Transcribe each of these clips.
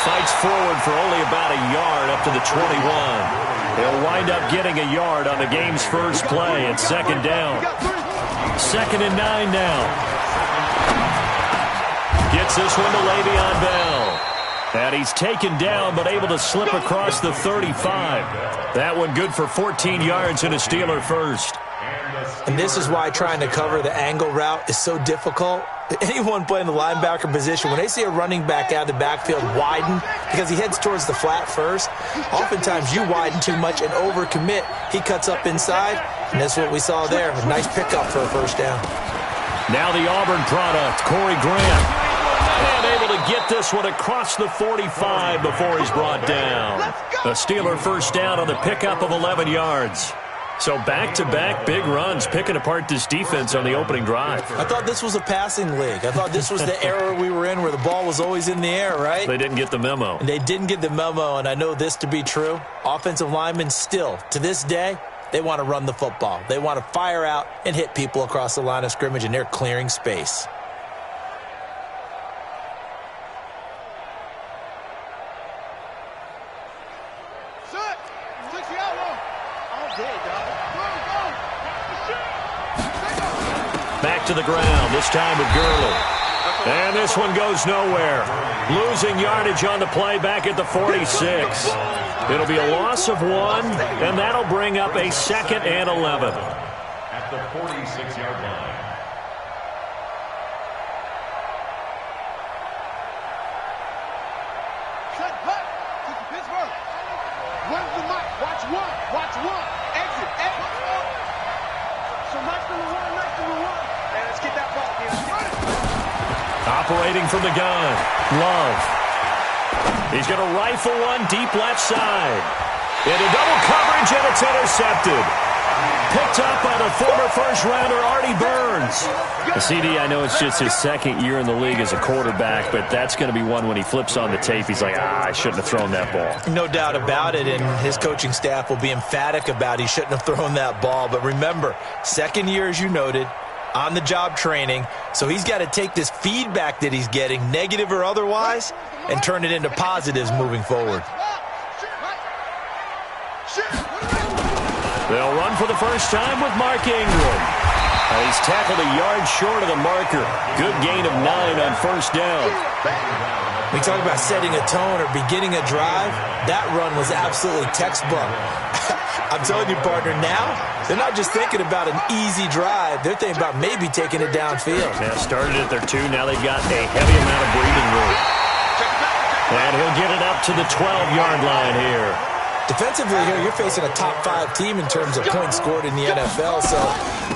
Fights forward for only about a yard up to the 21. He'll wind up getting a yard on the game's first play at second down. 2nd and 9 now. Gets this one to Le'Veon Bell. And he's taken down but able to slip across the 35. That one good for 14 yards and a Steeler first. And this is why trying to cover the angle route is so difficult. Anyone playing the linebacker position, when they see a running back out of the backfield widen because he heads towards the flat first, oftentimes you widen too much and overcommit. He cuts up inside, and that's what we saw there. A nice pickup for a first down. Now the Auburn product, Corey Graham. And able to get this one across the 45 before he's brought down. A Steeler first down on the pickup of 11 yards. So back-to-back big runs picking apart this defense on the opening drive. I thought this was a passing league. I thought this was the era we were in where the ball was always in the air, right? They didn't get the memo. And they didn't get the memo, and I know this to be true. Offensive linemen still, to this day, they want to run the football. They want to fire out and hit people across the line of scrimmage, and they're clearing space. Back to the ground, this time with Gurley. And this one goes nowhere. Losing yardage on the play back at the 46. It'll be a loss of 1, and that'll bring up a 2nd and 11. At the 46-yard line. Shut up! Pittsburgh. Run the mic. Watch one. Watch one. Exit. So nice from the one. Nice from the one. And let's get that ball, man. Operating from the gun, Love. He's going to rifle one deep left side. Into double coverage, and it's intercepted. Picked up by the former first-rounder, Artie Burns. The CD, I know it's just his 2nd year in the league as a quarterback, but that's going to be one when he flips on the tape. He's like, I shouldn't have thrown that ball. No doubt about it, and his coaching staff will be emphatic about he shouldn't have thrown that ball. But remember, 2nd year, as you noted, on-the-job training, so he's got to take this feedback that he's getting, negative or otherwise, and turn it into positives moving forward. They'll run for the first time with Mark Ingram. He's tackled a yard short of the marker. Good gain of 9 on first down. We talk about setting a tone or beginning a drive. That run was absolutely textbook. I'm telling you, partner, now they're not just thinking about an easy drive. They're thinking about maybe taking it downfield. Yeah, started at their 2. Now they've got a heavy amount of breathing room. And he'll get it up to the 12-yard line here. Defensively here, you're facing a top-5 team in terms of points scored in the NFL. So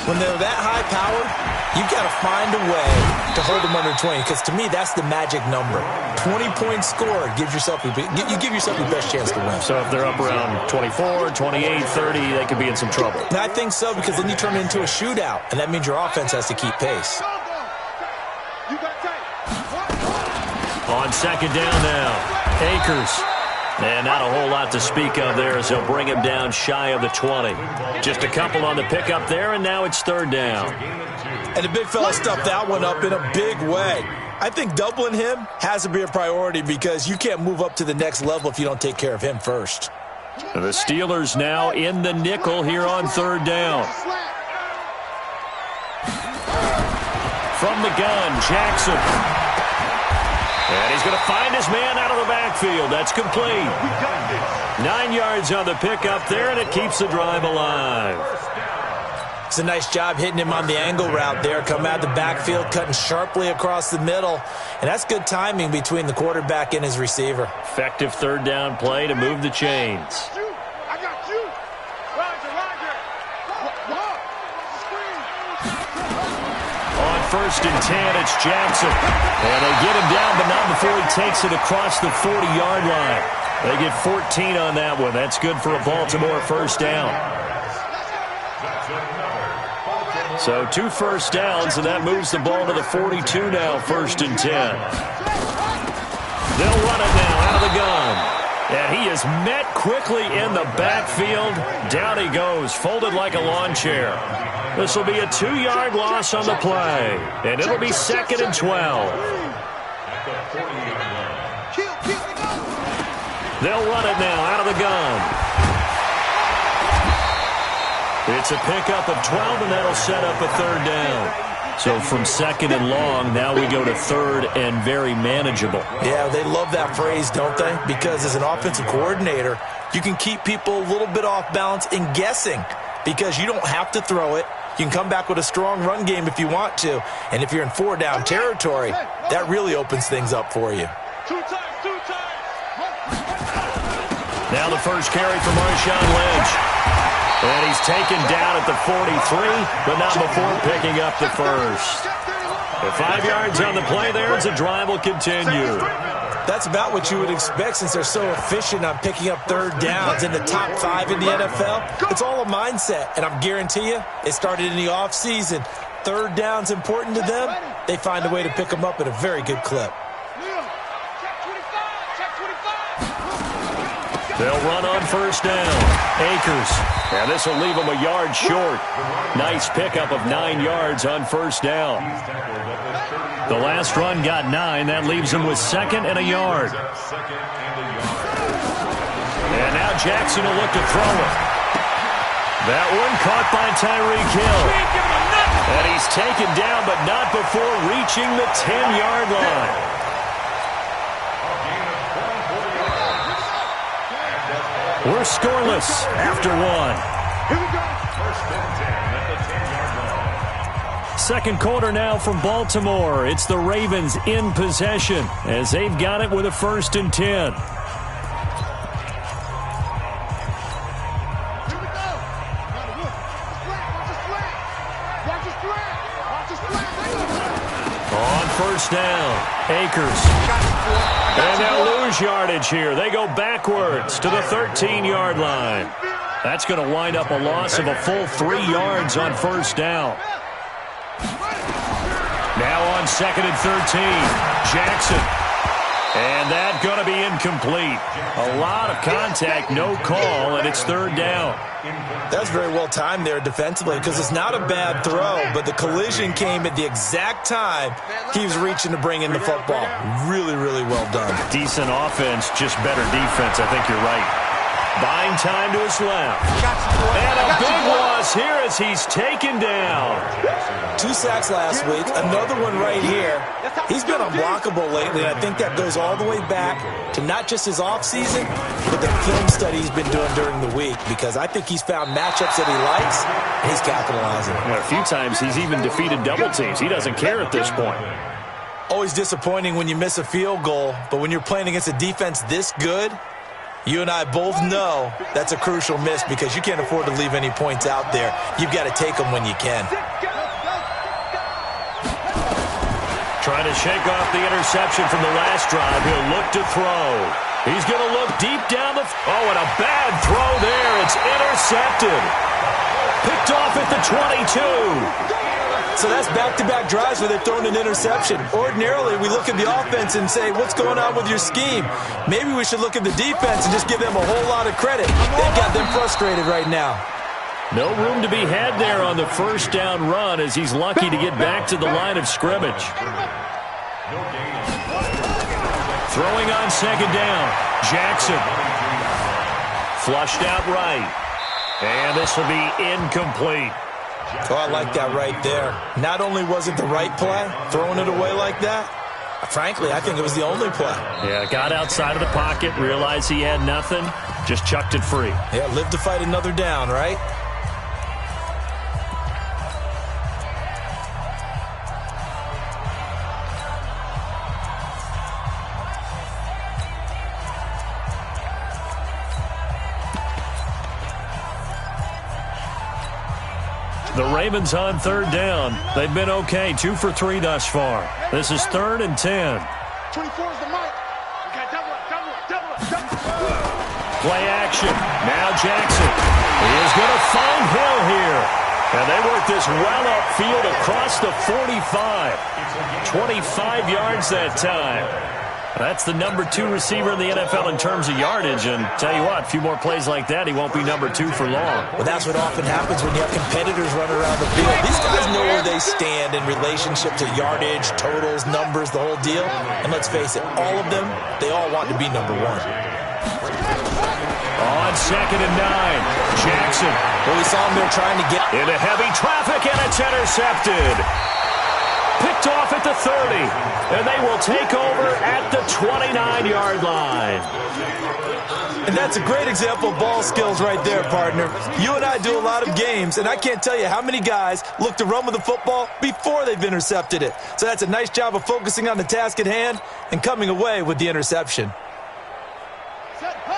when they're that high-powered, you've got to find a way to hold them under 20. Because to me, that's the magic number. 20 points scored gives yourself you give yourself your best chance to win. So if they're up around 24, 28, 30, they could be in some trouble. And I think so, because then you turn it into a shootout, and that means your offense has to keep pace. On second down now, Akers. And not a whole lot to speak of there as they'll bring him down shy of the 20. Just a couple on the pickup there, and now it's third down. And the big fella stuffed that one up in a big way. I think doubling him has to be a priority because you can't move up to the next level if you don't take care of him first. The Steelers now in the nickel here on third down. From the gun, Jackson. And he's going to find his man out of the backfield. That's complete. 9 yards on the pickup there, and it keeps the drive alive. It's a nice job hitting him on the angle route there. Come out of the backfield, cutting sharply across the middle. And that's good timing between the quarterback and his receiver. Effective third down play to move the chains. I got you. Roger. On first and 10, it's Jackson. And they get him down, but not before he takes it across the 40-yard line. They get 14 on that one. That's good for a Baltimore first down. So 2 first downs, and that moves the ball to the 42 now, first and 10. They'll run it now out of the gun. And he is met quickly in the backfield. Down he goes, folded like a lawn chair. This will be a 2-yard loss on the play. And it'll be 2nd and 12. They'll run it now out of the gun. It's a pickup of 12, and that'll set up a third down. So from second and long, now we go to third and very manageable. Yeah, they love that phrase, don't they? Because as an offensive coordinator, you can keep people a little bit off balance in guessing because you don't have to throw it. You can come back with a strong run game if you want to. And if you're in four-down territory, that really opens things up for you. Two times. Now the first carry for Marshawn Lynch. And he's taken down at the 43, but not before picking up the first. With 5 yards on the play there as the drive will continue. That's about what you would expect since they're so efficient on picking up third downs in the top 5 in the NFL. It's all a mindset, and I guarantee you it started in the offseason. Third down's important to them. They find a way to pick them up at a very good clip. They'll run on first down. Akers. And this will leave them a yard short. Nice pickup of 9 yards on first down. The last run got 9. That leaves them with second and a yard. And now Jackson will look to throw it. That one caught by Tyreek Hill. And he's taken down, but not before reaching the 10-yard line. We're scoreless after one. Second quarter now from Baltimore. It's the Ravens in possession as they've got it with a 1st and 10. On first down, Akers. And they'll lose yardage here. They go backwards to the 13-yard line. That's going to wind up a loss of a full 3 yards on first down. Now on 2nd and 13, Jackson. And that's going to be incomplete. A lot of contact, no call, and it's 3rd down. That's very well timed there defensively because it's not a bad throw, but the collision came at the exact time he was reaching to bring in the football. Really, really well done. Decent offense, just better defense. I think you're right. Buying time to his left. And a big loss here as he's taken down. 2 sacks last week, another one right here. He's been unblockable lately, and I think that goes all the way back to not just his offseason, but the film study he's been doing during the week, because I think he's found matchups that he likes, and he's capitalizing. Well, a few times he's even defeated double teams. He doesn't care at this point. Always disappointing when you miss a field goal, but when you're playing against a defense this good, you and I both know that's a crucial miss because you can't afford to leave any points out there. You've got to take them when you can. Trying to shake off the interception from the last drive. He'll look to throw. He's going to look deep down the... Oh, and a bad throw there. It's intercepted. Picked off at the 22. So that's back-to-back drives where they've thrown an interception. Ordinarily, we look at the offense and say, what's going on with your scheme? Maybe we should look at the defense and just give them a whole lot of credit. They've got them frustrated right now. No room to be had there on the first down run as he's lucky to get back to the line of scrimmage. Throwing on second down, Jackson. Flushed out right. And this will be incomplete. Oh, I like that right there. Not only was it the right play, throwing it away like that, frankly, I think it was the only play. Yeah, got outside of the pocket, realized he had nothing, just chucked it free. Yeah, live to fight another down, right? The Ravens on third down. They've been okay, 2 for 3 thus far. This is 3rd and 10. 24 is the mic. Okay, double up. Play action. Now Jackson. He is going to find Hill here. And they work this well upfield across the 45. 25 yards that time. That's the number 2 receiver in the NFL in terms of yardage. And tell you what, a few more plays like that, he won't be number 2 for long. Well, that's what often happens when you have competitors running around the field. These guys know where they stand in relationship to yardage, totals, numbers, the whole deal. And let's face it, all of them, they all want to be number 1. On 2nd and 9, Jackson. Well, we saw him there trying to get Into heavy traffic, and it's intercepted. Picked off at the 30, and they will take over at the 29-yard line. And that's a great example of ball skills right there, partner. You and I do a lot of games, and I can't tell you how many guys look to run with the football before they've intercepted it. So that's a nice job of focusing on the task at hand and coming away with the interception.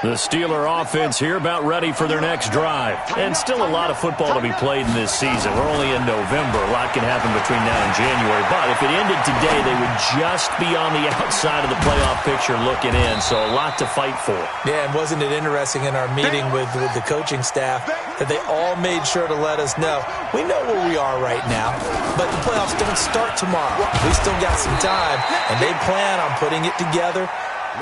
The Steeler offense here about ready for their next drive. And still a lot of football to be played in this season. We're only in November. A lot can happen between now and January. But if it ended today, they would just be on the outside of the playoff picture looking in. So a lot to fight for. Yeah, and wasn't it interesting in our meeting with the coaching staff that they all made sure to let us know, we know where we are right now, but the playoffs don't start tomorrow. We still got some time, and they plan on putting it together,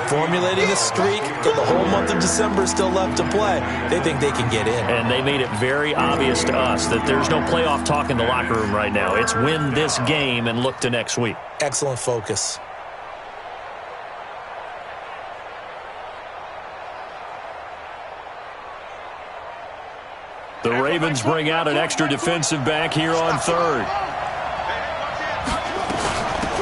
formulating a streak, but the whole month of December is still left to play. They think they can get in. And they made it very obvious to us that there's no playoff talk in the locker room right now. It's win this game and look to next week. Excellent focus. The Ravens bring out an extra defensive back here on 3rd.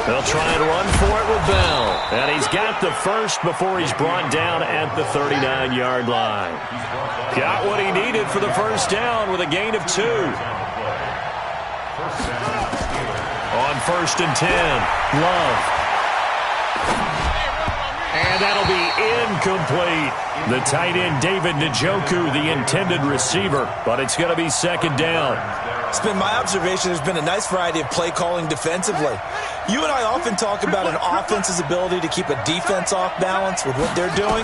They'll try and run for it with Bell. And he's got the first before he's brought down at the 39-yard line. Got what he needed for the first down with a gain of 2. On 1st and 10, Love. And that'll be incomplete. The tight end, David Njoku, the intended receiver. But it's going to be 2nd down. It's been my observation there's been a nice variety of play calling defensively. You and I often talk about an offense's ability to keep a defense off balance with what they're doing.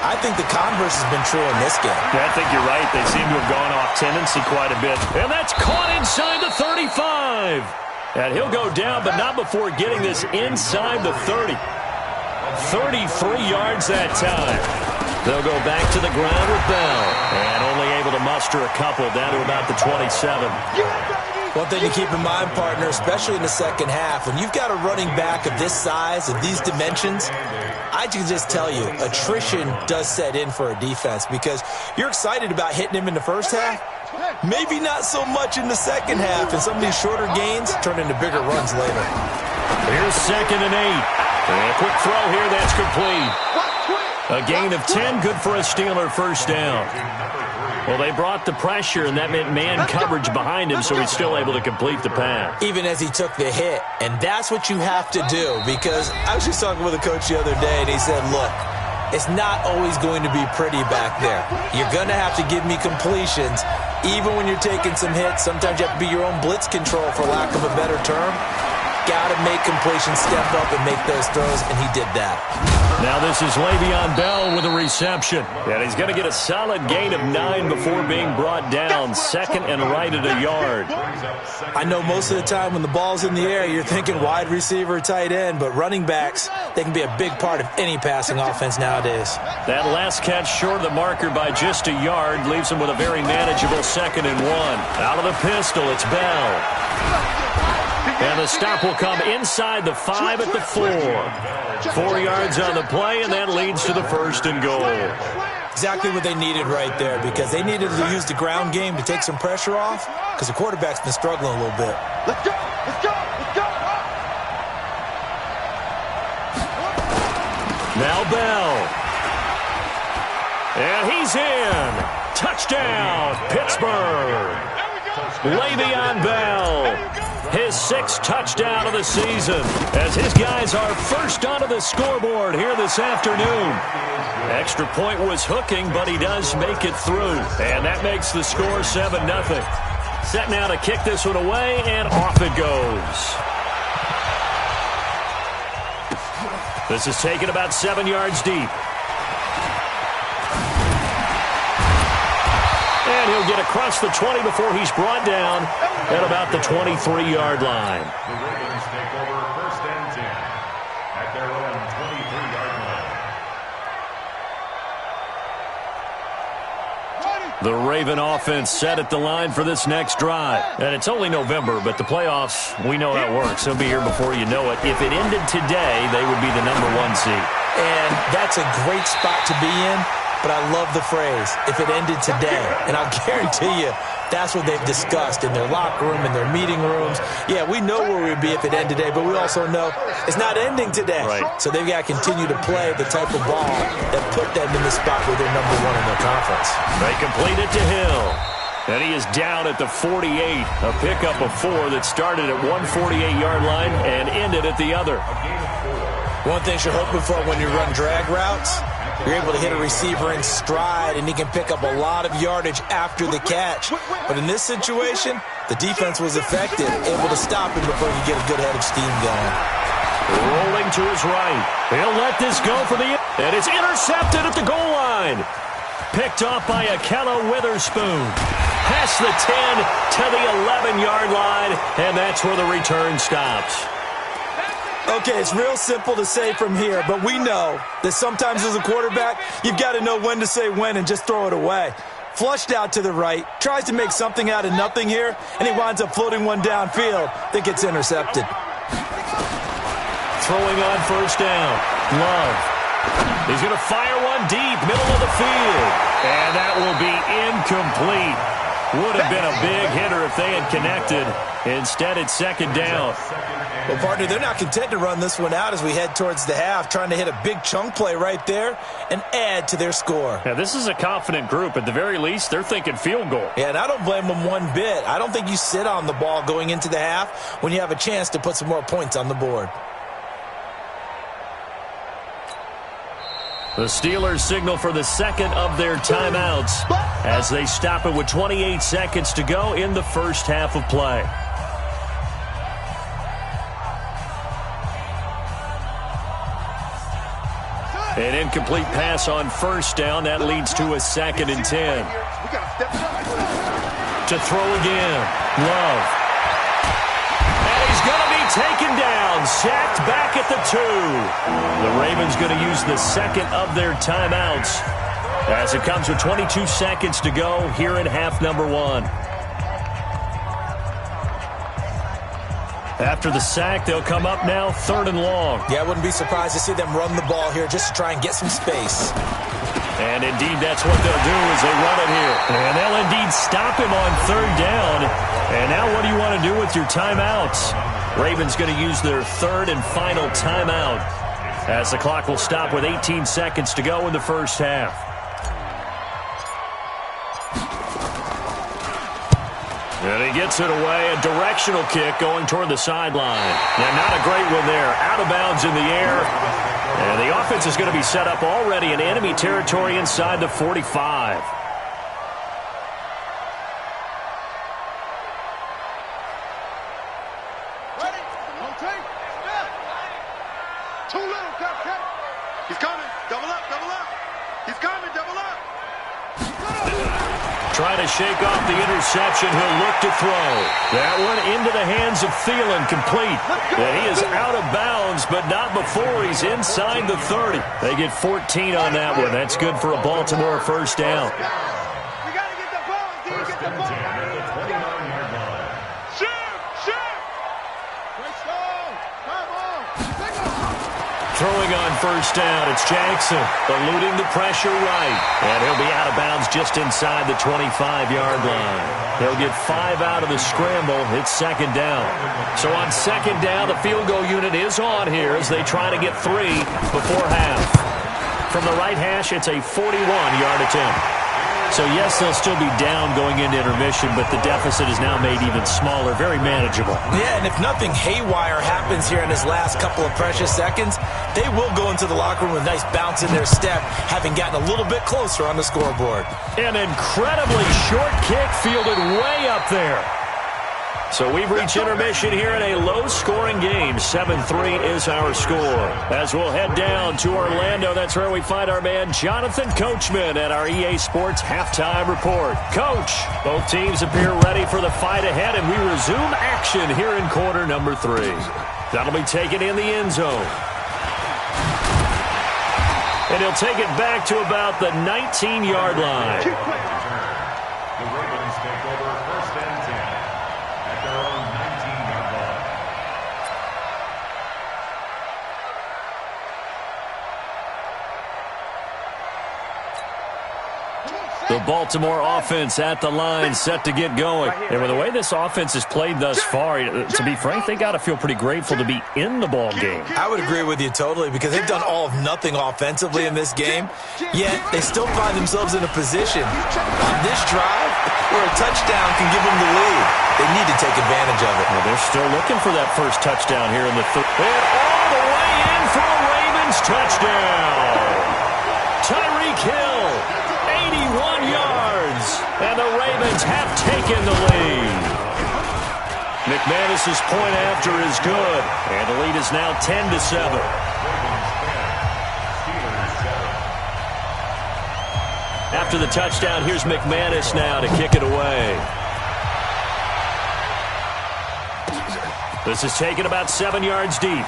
I think the converse has been true in this game. Yeah, I think you're right. They seem to have gone off tendency quite a bit. And that's caught inside the 35. And he'll go down, but not before getting this inside the 30. 33 yards that time. They'll go back to the ground with Bell. And only able to muster a couple down to about the 27. One thing to keep in mind, partner, especially in the second half, when you've got a running back of this size, of these dimensions, I can just tell you, attrition does set in for a defense because you're excited about hitting him in the first half. Maybe not so much in the second half, and some of these shorter gains turn into bigger runs later. Here's 2nd and 8. And a quick throw here, that's complete. A gain of 10, good for a Steeler first down. Well, they brought the pressure, and that meant man coverage behind him, so he's still able to complete the pass. Even as he took the hit, and that's what you have to do, because I was just talking with a coach the other day, and he said, look, it's not always going to be pretty back there. You're going to have to give me completions. Even when you're taking some hits, sometimes you have to be your own blitz control, for lack of a better term. Got to make completions, step up and make those throws, and he did that. Now this is Le'Veon Bell with a reception. And he's going to get a solid gain of 9 before being brought down. 2nd and right at a yard. I know most of the time when the ball's in the air, you're thinking wide receiver, tight end, but running backs, they can be a big part of any passing offense nowadays. That last catch short of the marker by just a yard leaves him with a very manageable 2nd and 1. Out of the pistol, it's Bell. And the stop will come inside the 5 at the 4. 4 yards on the play, and that leads to the 1st and goal. Exactly what they needed right there, because they needed to use the ground game to take some pressure off, because the quarterback's been struggling a little bit. Let's go! Let's go! Let's go! Now Bell. And he's in. Touchdown, Pittsburgh. Le'Veon Bell. His 6th touchdown of the season as his guys are first onto the scoreboard here this afternoon. Extra point was hooking, but he does make it through. And that makes the score 7-0. Set now to kick this one away, and off it goes. This is taken about 7 yards deep. And he'll get across the 20 before he's brought down at about the 23-yard line. The Ravens take over 1st and 10 at their own 23-yard line. The Raven offense set at the line for this next drive. And it's only November, but the playoffs, we know how it works. They'll be here before you know it. If it ended today, they would be the #1 seed. And that's a great spot to be in, but I love the phrase, if it ended today. And I'll guarantee you, that's what they've discussed in their locker room, in their meeting rooms. Yeah, we know where we'd be if it ended today, but we also know it's not ending today. Right. So they've got to continue to play the type of ball that put them in the spot where they're number one in their conference. They complete it to Hill. And he is down at the 48. A pickup of 4 that started at 148-yard line and ended at the other. One thing you're hoping for when you run drag routes, you're able to hit a receiver in stride, and he can pick up a lot of yardage after the catch. But in this situation, the defense was effective, able to stop him before he get a good head of steam going. Rolling to his right. He'll let this go for the... And it's intercepted at the goal line. Picked off by Akello Witherspoon. Past the 10 to the 11-yard line, and that's where the return stops. Okay, it's real simple to say from here, but we know that sometimes as a quarterback, you've got to know when to say when and just throw it away. Flushed out to the right, tries to make something out of nothing here, and he winds up floating one downfield that gets intercepted. Throwing on first down. Love. He's going to fire one deep, middle of the field. And that will be incomplete. Would have been a big hitter if they had connected. Instead, it's second down. Well, partner, they're not content to run this one out as we head towards the half, trying to hit a big chunk play right there and add to their score. Yeah, this is a confident group. At the very least, they're thinking field goal. Yeah, and I don't blame them one bit. I don't think you sit on the ball going into the half when you have a chance to put some more points on the board. The Steelers signal for the second of their timeouts as they stop it with 28 seconds to go in the first half of play. An incomplete pass on first down. That leads to a 2nd and 10. To throw again. Love. And he's going to be taken down. Sacked back at the 2. The Ravens going to use the second of their timeouts as it comes with 22 seconds to go here in half number 1. After the sack, they'll come up now 3rd and long. Yeah, I wouldn't be surprised to see them run the ball here just to try and get some space. And indeed, that's what they'll do as they run it here. And they'll indeed stop him on 3rd down. And now what do you want to do with your timeouts? Ravens going to use their 3rd and final timeout as the clock will stop with 18 seconds to go in the first half. And he gets it away. A directional kick going toward the sideline. Now, not a great one there. Out of bounds in the air. And the offense is going to be set up already in enemy territory inside the 45. Ready? On tape. Too little, Captain. He's coming. Double up, double up. He's coming, double up. Trying to shake off the interception. He'll look to throw. That one into the hands of Thielen, complete. And he is out of bounds, but not before he's inside the 30. They get 14 on that one. That's good for a Baltimore first down. We got to get the ball. Get the ball. Shoot, shoot. Great stall. Come on. Throwing on first down, it's Jackson, eluding the pressure right. And he'll be out of bounds just inside the 25-yard line. He'll get 5 out of the scramble. It's 2nd down. So on 2nd down, the field goal unit is on here as they try to get 3 before half. From the right hash, it's a 41-yard attempt. So, yes, they'll still be down going into intermission, but the deficit is now made even smaller, very manageable. Yeah, and if nothing haywire happens here in his last couple of precious seconds, they will go into the locker room with a nice bounce in their step, having gotten a little bit closer on the scoreboard. An incredibly short kick fielded way up there. So we've reached intermission here in a low-scoring game. 7-3 is our score. As we'll head down to Orlando, that's where we find our man Jonathan Coachman at our EA Sports Halftime Report. Coach, both teams appear ready for the fight ahead, and we resume action here in quarter number 3. That'll be taken in the end zone. And he'll take it back to about the 19-yard line. The Ravens take over 1st and 10 at their own 19-yard line. The Baltimore offense at the line, set to get going. And with the way this offense has played thus far, to be frank, they got to feel pretty grateful to be in the ball game. I would agree with you totally because they've done all of nothing offensively in this game, yet they still find themselves in a position on this drive where a touchdown can give them the lead. They need to take advantage of it. Well, they're still looking for that first touchdown here in the third. And all the way in for a Ravens touchdown. Tyreek Hill, 81 yards, and the Ravens have taken the lead. McManus's point after is good, and the lead is now 10-7. After the touchdown, here's McManus now to kick it away. This is taken about 7 yards deep.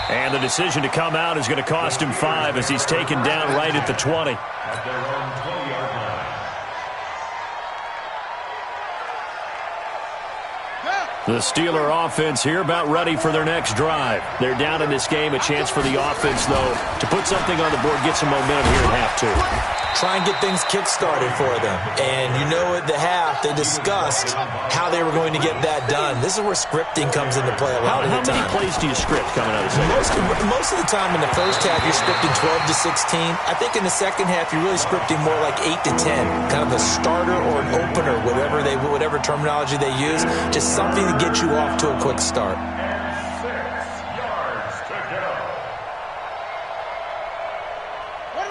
And the decision to come out is going to cost him 5 as he's taken down right at the 20. At their own 20-yard line. The Steeler offense here about ready for their next drive. They're down in this game. A chance for the offense, though, to put something on the board, get some momentum here at half 2. Try and get things kick-started for them. And you know at the half, they discussed how they were going to get that done. This is where scripting comes into play a lot of the time. How many plays do you script coming out of the second? Most of the time in the first half, you're scripting 12 to 16. I think in the second half, you're really scripting more like 8 to 10. Kind of a starter or an opener, whatever terminology they use. Just something to get you off to a quick start. And 6 yards to go.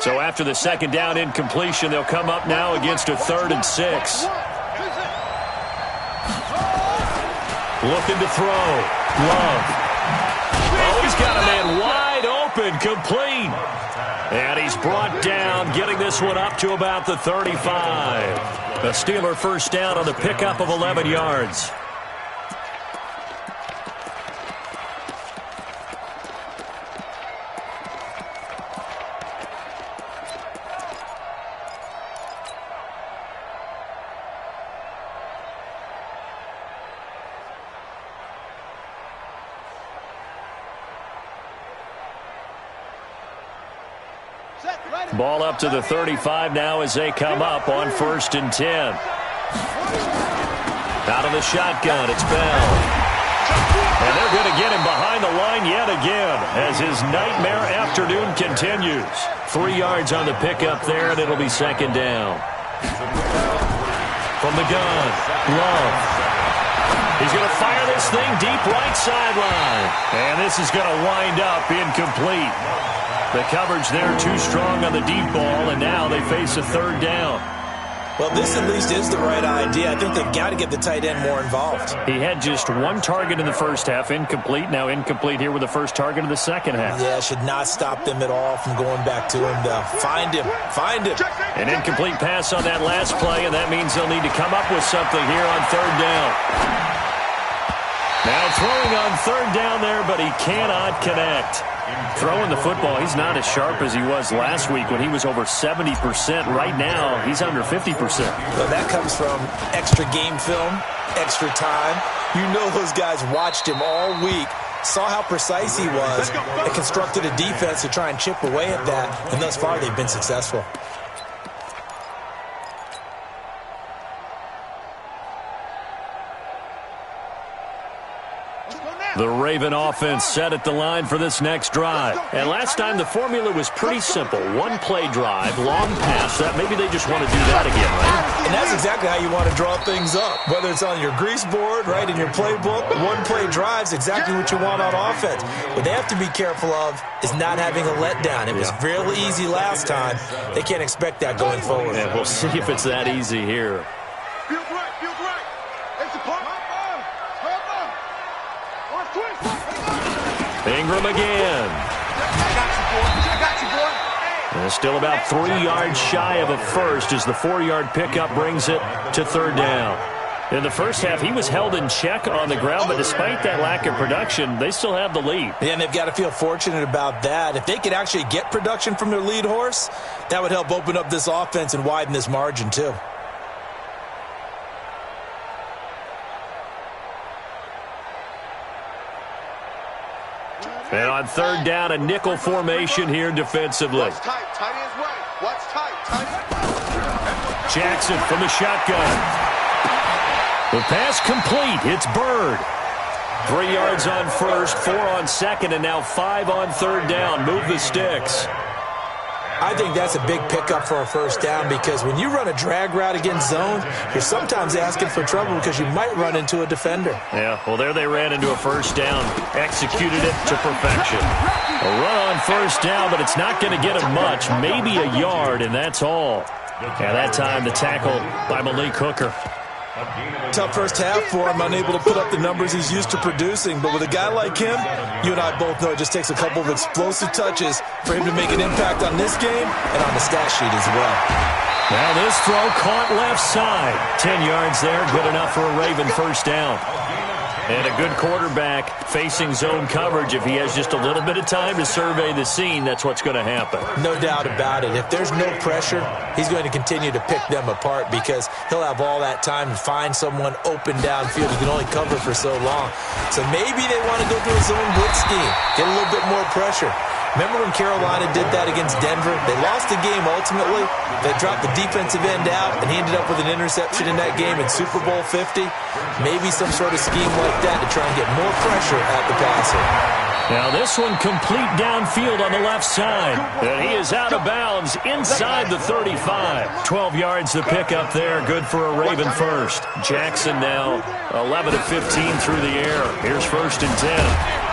So after the second down incompletion, they'll come up now against a 3rd and 6. Looking to throw. Love. Oh, he's got a man wide open, complete. And he's brought down, getting this one up to about the 35. A Steeler first down on the pickup of 11 yards. Ball up to the 35 now as they come up on 1st and 10. Out of the shotgun, it's Bell. And they're going to get him behind the line yet again as his nightmare afternoon continues. 3 yards on the pickup there, and it'll be 2nd down. From the gun, Love. He's going to fire this thing deep right sideline. And this is going to wind up incomplete. The coverage there too strong on the deep ball, and now they face a 3rd down. Well, this at least is the right idea. I think they've got to get the tight end more involved. He had just 1 target in the first half, incomplete. Now incomplete here with the first target of the second half. Yeah, should not stop them at all from going back to him, though. Find him. Find him. An incomplete pass on that last play, and that means they'll need to come up with something here on 3rd down. Now throwing on 3rd down there, but he cannot connect. Throwing the football, he's not as sharp as he was last week when he was over 70%. Right now, he's under 50%. Well, that comes from extra game film, extra time. You know those guys watched him all week, saw how precise he was, and constructed a defense to try and chip away at that, and thus far they've been successful. The Raven offense set at the line for this next drive. And last time the formula was pretty simple. 1-play drive, long pass. That maybe they just want to do that again, right? And that's exactly how you want to draw things up. Whether it's on your grease board, right, in your playbook, 1-play drive's exactly what you want on offense. What they have to be careful of is not having a letdown. It was real easy last time. They can't expect that going forward. And we'll see if it's that easy here. Feels right, feels right. It's a pop. Ingram again. And still about 3 yards shy of a first as the 4-yard pickup brings it to 3rd down. In the first half, he was held in check on the ground, but despite that lack of production, they still have the lead. Yeah, and they've got to feel fortunate about that. If they could actually get production from their lead horse, that would help open up this offense and widen this margin too. And on third down, a nickel formation here defensively. Watch tight. Tight ends right. Watch tight. Tight ends. Jackson from the shotgun. The pass complete. It's Bird. 3 yards on first, 4 on second, and now 5 on third down. Move the sticks. I think that's a big pickup for a first down because when you run a drag route against zone, you're sometimes asking for trouble because you might run into a defender. Yeah, well, there they ran into a first down. Executed it to perfection. A run on first down, but it's not going to get him much. Maybe a yard, and that's all. And that time, the tackle by Malik Hooker. Tough first half for him, unable to put up the numbers he's used to producing. But with a guy like him, you and I both know it just takes a couple of explosive touches for him to make an impact on this game and on the stat sheet as well. Now this throw caught left side. 10 yards there, good enough for a Raven first down. And a good quarterback facing zone coverage. If he has just a little bit of time to survey the scene, that's what's going to happen. No doubt about it. If there's no pressure, he's going to continue to pick them apart because he'll have all that time to find someone open downfield. He can only cover for so long. So maybe they want to go to a zone blitz scheme, get a little bit more pressure. Remember when Carolina did that against Denver? They lost the game ultimately. They dropped the defensive end out, and he ended up with an interception in that game in Super Bowl 50. Maybe some sort of scheme like that to try and get more pressure at the passer. Now this one complete downfield on the left side. And he is out of bounds inside the 35. 12 yards to pick up there. Good for a Raven first. Jackson now 11 of 15 through the air. Here's first and 10.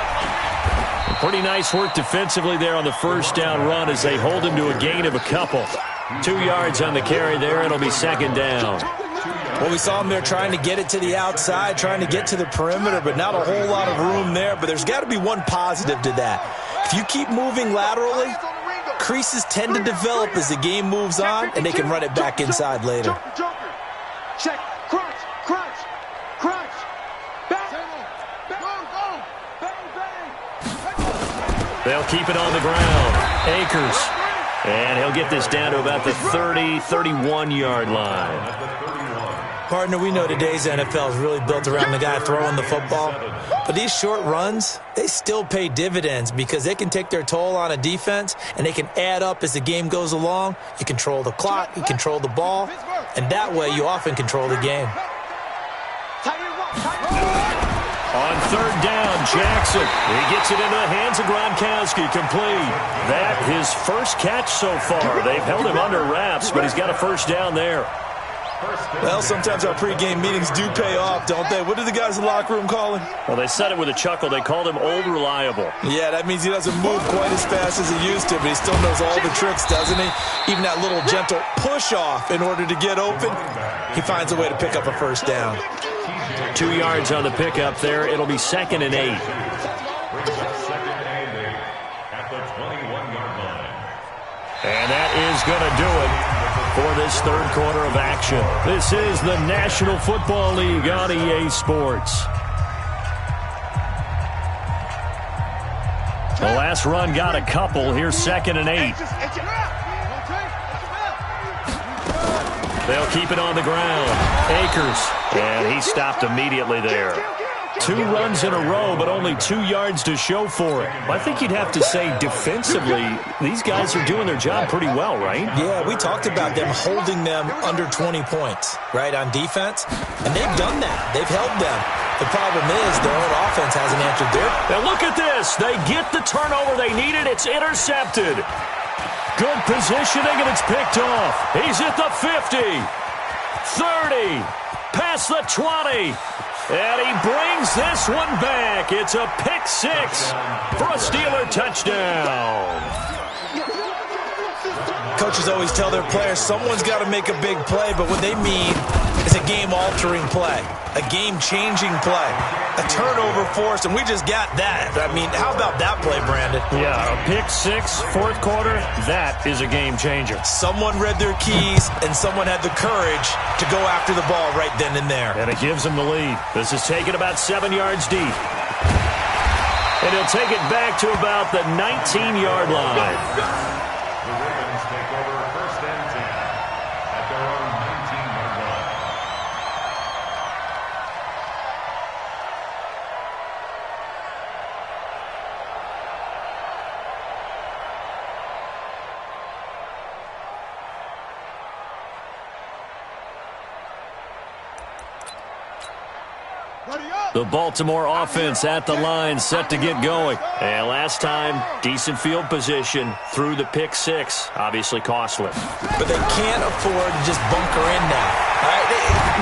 Pretty nice work defensively there on the first down run as they hold him to a gain of a couple. 2 yards on the carry there. It'll be second down. Well, we saw him there trying to get it to the outside, trying to get to the perimeter, but not a whole lot of room there. But there's got to be one positive to that. If you keep moving laterally, creases tend to develop as the game moves on, and they can run it back inside later. Check. Crunch. Crunch. Crunch. Bang. They'll keep it on the ground. Akers. And he'll get this down to about the 30, 31-yard line. Partner, we know today's NFL is really built around the guy throwing the football. But these short runs, they still pay dividends because they can take their toll on a defense, and they can add up as the game goes along. You control the clock, you control the ball, and that way you often control the game. On third down, Jackson. He gets it into the hands of Gronkowski, complete. That his first catch so far. They've held him under wraps, but he's got a first down there. Well, sometimes our pregame meetings do pay off, don't they? What do the guys in the locker room call him? Well, they said it with a chuckle. They called him Old Reliable. Yeah, that means he doesn't move quite as fast as he used to, but he still knows all the tricks, doesn't he? Even that little gentle push-off in order to get open, he finds a way to pick up a first down. 2 yards on the pickup there. It'll be second and 8. And that is going to do it for this third quarter of action. This is the National Football League on EA Sports. The last run got a couple. Here's second and 8. They'll keep it on the ground. Akers. And he stopped immediately there. 2 runs in a row, but only 2 yards to show for it. I think you'd have to say defensively, these guys are doing their job pretty well, right? Yeah, we talked about them holding them under 20 points, right, on defense. And they've done that. They've held them. The problem is their own offense hasn't answered their... Now look at this. They get the turnover they needed. It's intercepted. Good positioning, and it's picked off. He's at the 50, 30, past the 20, and he brings this one back. It's a pick 6 for a Steeler touchdown. Coaches always tell their players someone's got to make a big play, but what they mean is a game-altering play, a game-changing play, a turnover force, and we just got that. I mean, how about that play, Brandon? Yeah, a pick 6, fourth quarter, that is a game changer. Someone read their keys, and someone had the courage to go after the ball right then and there. And it gives them the lead. This is taken about 7 yards deep. And he'll take it back to about the 19-yard line. The Ravens take over first and 10 at their own 19-yard line. The Baltimore offense at the line, set to get going. And last time, decent field position through the pick six. Obviously costly. But they can't afford to just bunker in now. All right?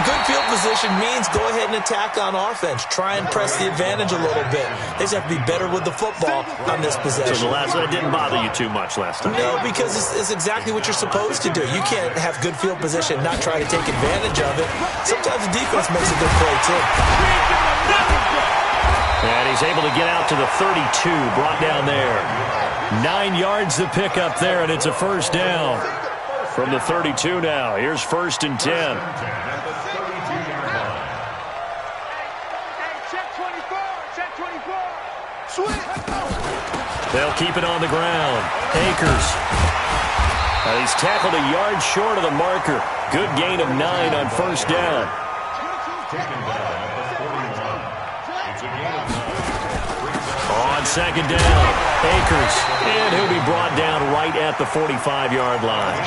Good field position means go ahead and attack on offense. Try and press the advantage a little bit. They just have to be better with the football on this possession. So that didn't bother you too much last time? No, because it's exactly what you're supposed to do. You can't have good field position and not try to take advantage of it. Sometimes the defense makes a good play, too. And he's able to get out to the 32, brought down there. 9 yards to pick up there, and it's a first down. From the 32 now, here's 1st and 10. They'll keep it on the ground. Akers. He's tackled a yard short of the marker. Good gain of 9 on first down. On second down, Akers. And he'll be brought down right at the 45-yard line.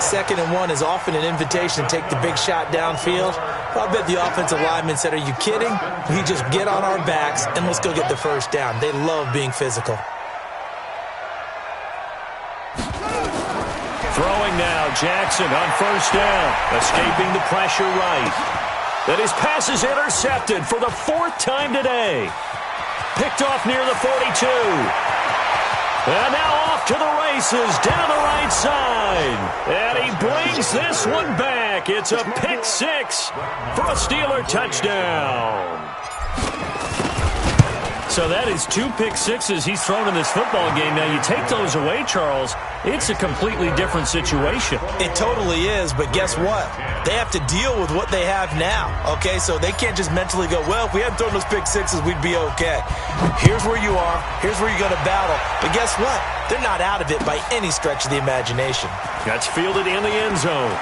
2nd and 1 is often an invitation to take the big shot downfield. I bet the offensive lineman said, are you kidding? We just get on our backs and let's go get the first down. They love being physical. Throwing now, Jackson on first down. Escaping the pressure right. Then his pass is intercepted for the 4th time today. Picked off near the 42. And now off to the races, down the right side. And he brings this one back. It's a pick six for a Steeler touchdown. So that is 2 pick sixes he's thrown in this football game. Now, you take those away, Charles, it's a completely different situation. It totally is, but guess what? They have to deal with what they have now, okay? So they can't just mentally go, well, if we hadn't thrown those pick sixes, we'd be okay. Here's where you are. Here's where you're going to battle. But guess what? They're not out of it by any stretch of the imagination. That's fielded in the end zone.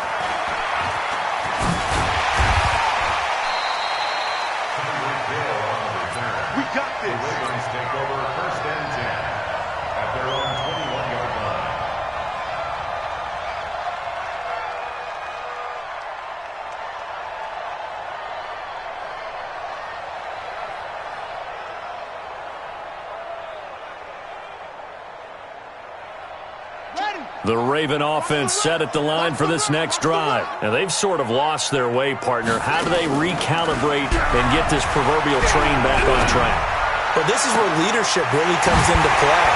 We got this. The Ravens take over 1st and 10 at their own 21-yard line. The Raven offense set at the line for this next drive. And they've sort of lost their way, partner. How do they recalibrate and get this proverbial train back on track? Well, this is where leadership really comes into play.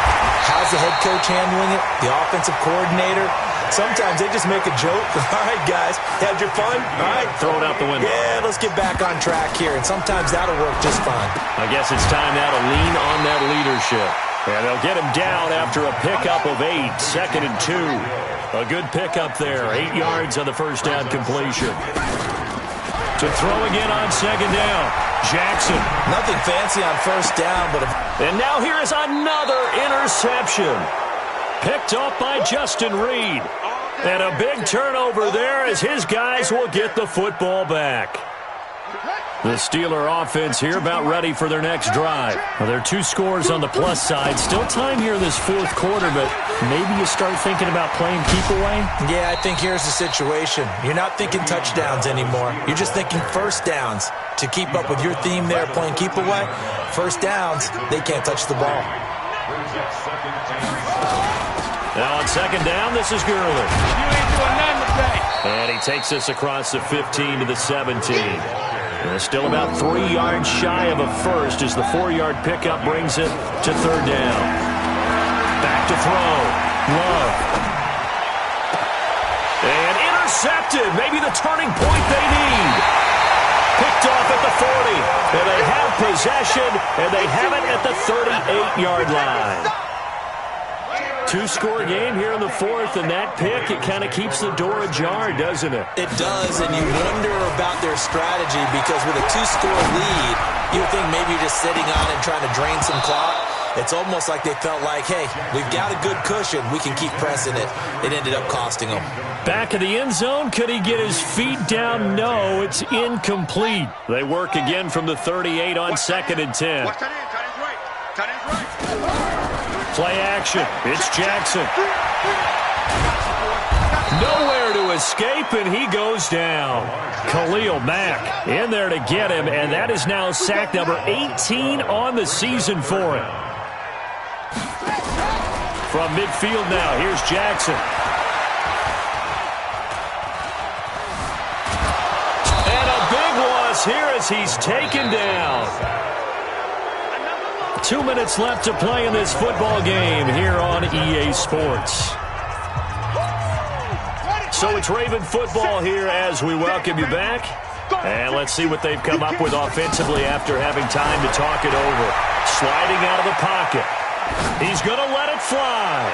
How's the head coach handling it? The offensive coordinator? Sometimes they just make a joke. All right, guys, had your fun? All right. Throw it out the window. Yeah, let's get back on track here. And sometimes that'll work just fine. I guess it's time now to lean on that leadership. And they'll get him down after a pickup of 8, 2nd and 2. A good pickup there, 8 yards on the first down completion. To throw again on second down, Jackson. Nothing fancy on first down, but... And now here is another interception. Picked off by Justin Reed. And a big turnover there as his guys will get the football back. The Steeler offense here about ready for their next drive. Well, there are 2 scores on the plus side. Still time here in this 4th quarter, but maybe you start thinking about playing keep away? Yeah, I think here's the situation. You're not thinking touchdowns anymore. You're just thinking first downs. To keep up with your theme there, playing keep away, first downs, they can't touch the ball. Now on second down, this is Gurley. You ain't doing nothing today. And he takes us across the 15 to the 17. And still about 3 yards shy of a first as the 4-yard pickup brings it to 3rd down. Back to throw. Love. And intercepted. Maybe the turning point they need. Picked off at the 40. And they have possession, and they have it at the 38-yard line. 2-score game here in the 4th, and that pick, it kind of keeps the door ajar, doesn't it? It does, and you wonder about their strategy because with a 2-score lead, you think maybe you're just sitting on it trying to drain some clock. It's almost like they felt like, hey, we've got a good cushion. We can keep pressing it. It ended up costing them. Back of the end zone. Could he get his feet down? No, it's incomplete. They work again from the 38 on 2nd and 10. Watch that in. Tight end's right. Tight end's right. Play action. It's Jackson. Nowhere to escape, and he goes down. Khalil Mack in there to get him, and that is now sack number 18 on the season for him. From midfield now, here's Jackson. And a big loss here as he's taken down. 2 minutes left to play in this football game here on EA Sports. So it's Raven football here as we welcome you back. And let's see what they've come up with offensively after having time to talk it over. Sliding out of the pocket. He's going to let it fly.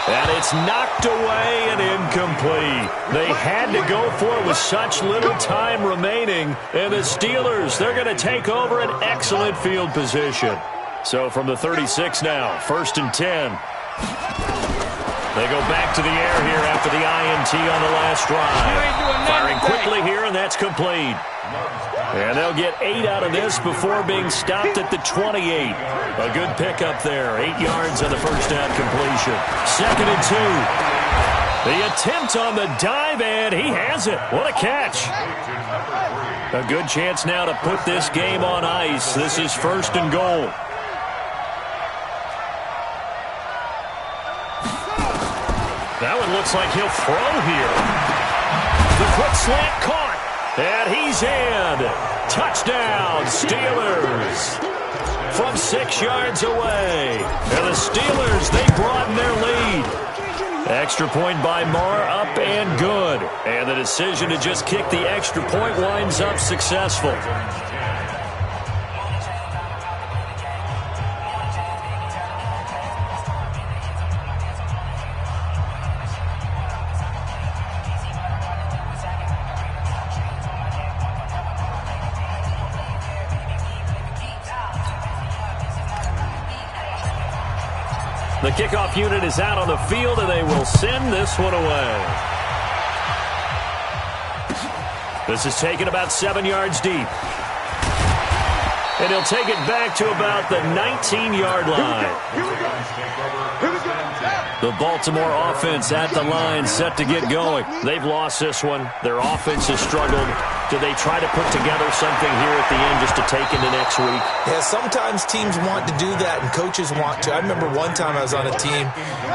And it's knocked away and incomplete. They had to go for it with such little time remaining. And the Steelers, they're going to take over an excellent field position. So from the 36 now, 1st and 10. They go back to the air here after the INT on the last drive. Firing quickly here, and that's complete. And they'll get 8 out of this before being stopped at the 28. A good pickup there. 8 yards on the first down completion. 2nd and 2. The attempt on the dive, and he has it. What a catch. A good chance now to put this game on ice. This is 1st and goal. That one looks like he'll throw here. The quick slant caught. And he's in. Touchdown, Steelers. From 6 yards away. And the Steelers, they broaden their lead. Extra point by Marr, up and good. And the decision to just kick the extra point winds up successful. The kickoff unit is out on the field, and they will send this one away. This is taken about 7 yards deep. And he'll take it back to about the 19-yard line. The Baltimore offense at the line, set to get going. They've lost this one. Their offense has struggled. Do they try to put together something here at the end just to take into next week? Yeah, sometimes teams want to do that and coaches want to. I remember one time I was on a team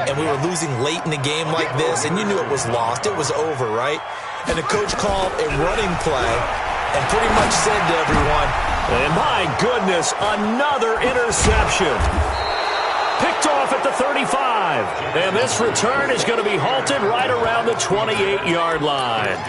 and we were losing late in the game like this, and you knew it was lost. It was over, right? And the coach called a running play and pretty much said to everyone, and my goodness, another interception. Picked off at the 35. And this return is going to be halted right around the 28-yard line.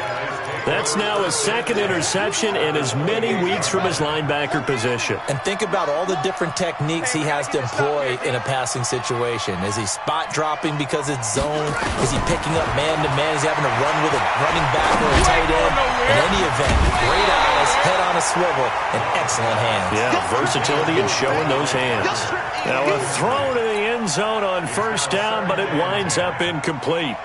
That's now his 2nd interception in as many weeks from his linebacker position. And think about all the different techniques he has to employ in a passing situation. Is he spot dropping because it's zone? Is he picking up man-to-man? Is he having to run with a running back or a tight end? In any event, great eyes, head on a swivel, and excellent hands. Yeah, versatility and showing those hands. Now a throw to the end zone on 1st down, but it winds up incomplete.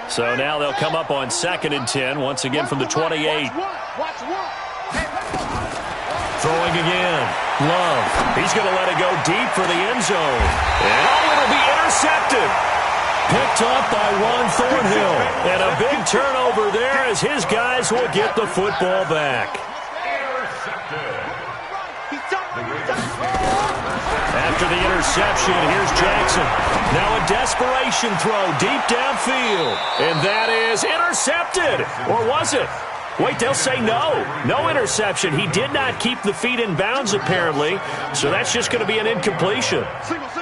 So now they'll come up on 2nd and 10, once again from the 28. Throwing again. Love. He's going to let it go deep for the end zone. And it'll be intercepted. Picked up by Ron Thornhill. And a big turnover there as his guys will get the football back. After the interception, here's Jackson. Now a desperation throw deep downfield. And that is intercepted. Or was it? Wait, they'll say no. No interception. He did not keep the feet in bounds, apparently. So that's just going to be an incompletion.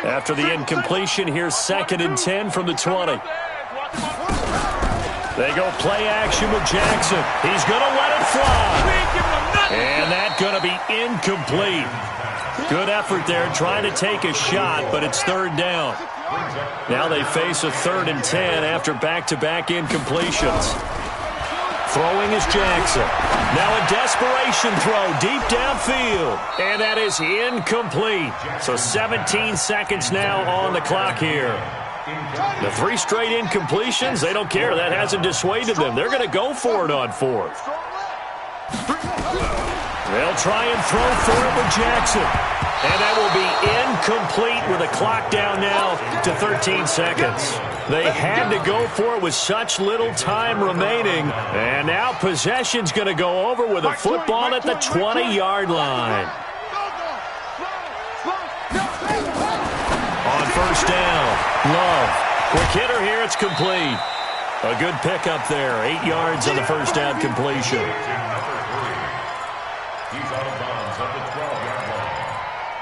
After the incompletion, here's 2nd and 10 from the 20. They go play action with Jackson. He's going to let it fly. And that's going to be incomplete. Good effort there trying to take a shot, but it's 3rd down. Now they face a 3rd and 10 after back-to-back incompletions. Throwing is Jackson. Now a desperation throw deep downfield. And that is incomplete. So 17 seconds now on the clock here. The 3 straight incompletions, they don't care. That hasn't dissuaded them. They're going to go for it on 4th. They'll try and throw for it with Jackson. And that will be incomplete with a clock down now to 13 seconds. They had to go for it with such little time remaining. And now possession's going to go over with a football at the 20-yard line. On first down, Love. Quick hitter here, it's complete. A good pickup there, 8 yards on the first down completion. He's out of bounds at the 12-yard line.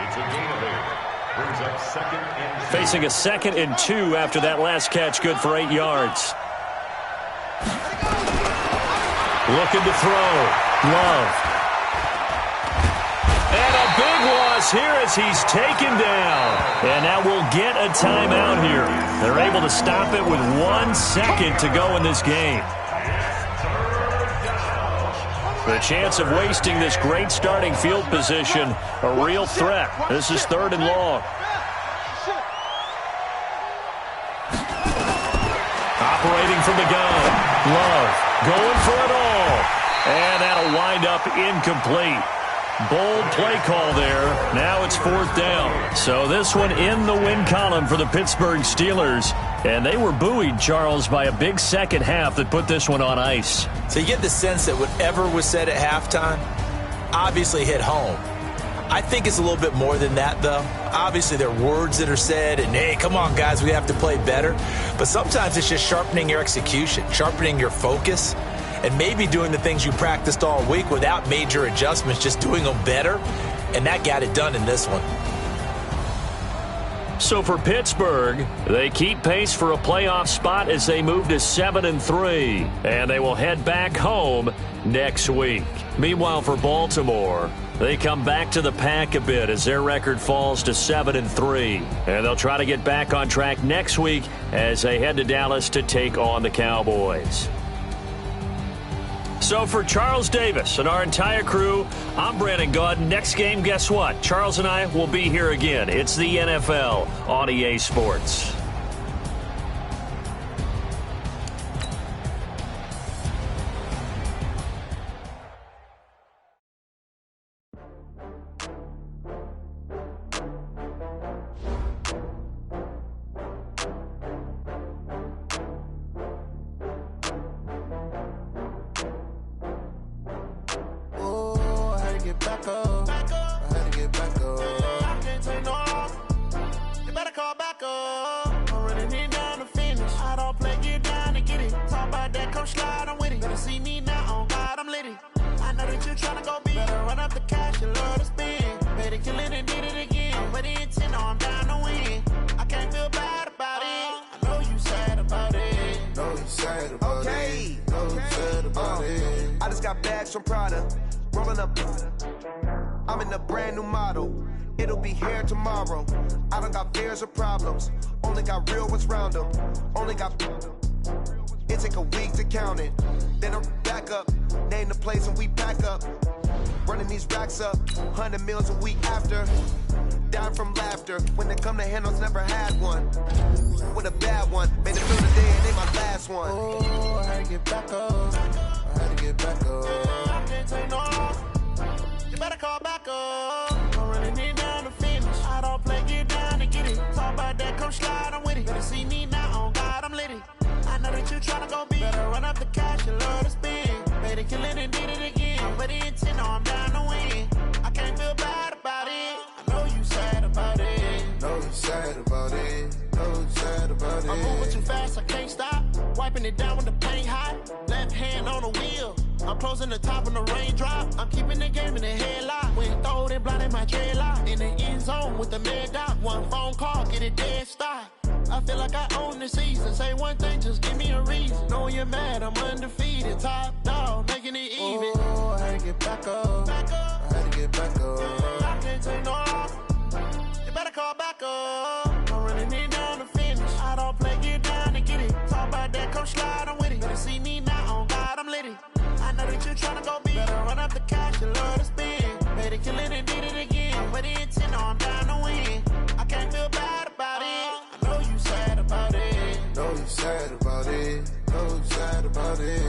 It's a gain of 8. Brings up 2nd and 2. Facing a 2nd and 2 after that last catch, good for 8 yards. Looking to throw. Love. And a big loss here as he's taken down. And now we'll get a timeout here. They're able to stop it with 1 second to go in this game. The chance of wasting this great starting field position, a real threat. This is 3rd and long. Operating from the gun. Love going for it all. And that'll wind up incomplete. Bold play call there. Now it's 4th down. So this one in the win column for the Pittsburgh Steelers. And they were buoyed, Charles, by a big second half that put this one on ice. So you get the sense that whatever was said at halftime obviously hit home. I think it's a little bit more than that, though. Obviously, there are words that are said, and, hey, come on, guys, we have to play better. But sometimes it's just sharpening your execution, sharpening your focus, and maybe doing the things you practiced all week without major adjustments, just doing them better. And that got it done in this one. So for Pittsburgh, they keep pace for a playoff spot as they move to 7-3, and they will head back home next week. Meanwhile, for Baltimore, they come back to the pack a bit as their record falls to 7-3, and they'll try to get back on track next week as they head to Dallas to take on the Cowboys. So for Charles Davis and our entire crew, I'm Brandon Gaudin. Next game, guess what? Charles and I will be here again. It's the NFL on EA Sports. I'm in a brand new model. It'll be here tomorrow. I don't got fears or problems. Only got real ones round them. Only got. It take a week to count it. Then I back up. Name the place and we pack up. Running these racks up. 100 meals a week after. Down from laughter. When they come to handles, never had one. With a bad one. Made it through the day and they my last one. Oh, I had to get back up. I had to get back up. I can't take no. You better call back up. I'm running it down to finish. I don't play, get down to get it. Talk about that, come slide, I'm with it. Better see me now, on God, I'm litty. I know that you tryna go big. Better run up the cash, you love to spend. Made it, kill it, and did it again. But the intent, no, I'm down to win. I can't feel bad about it. I know you sad about it. Know you sad about it. Know you sad about it. I'm moving too fast, I can't stop. Wiping it down with the paint hot. Left hand on the wheel. I'm closing the top when the raindrop. I'm keeping the game in the headlock. When throwed and blinded my dreadlock. In the end zone with the mad dot. One phone call, get it dead stop. I feel like I own the season. Say one thing, just give me a reason. Knowing you're mad, I'm undefeated. Top dog, making it even. Oh, I had to get back up. Back up. I had to get back up. I can't take no off. You better call back up. I'm running it down to finish. I don't play, get down to get it. Talk about that, come slide, I'm with it. Better see me now, on God, I'm litty. I know that you tryna go big. Better run up the cash, you love to spend. Made it, kill it, and did it again. But the intent, no, I'm down to win. I can't feel bad about it. I know you sad about it. body.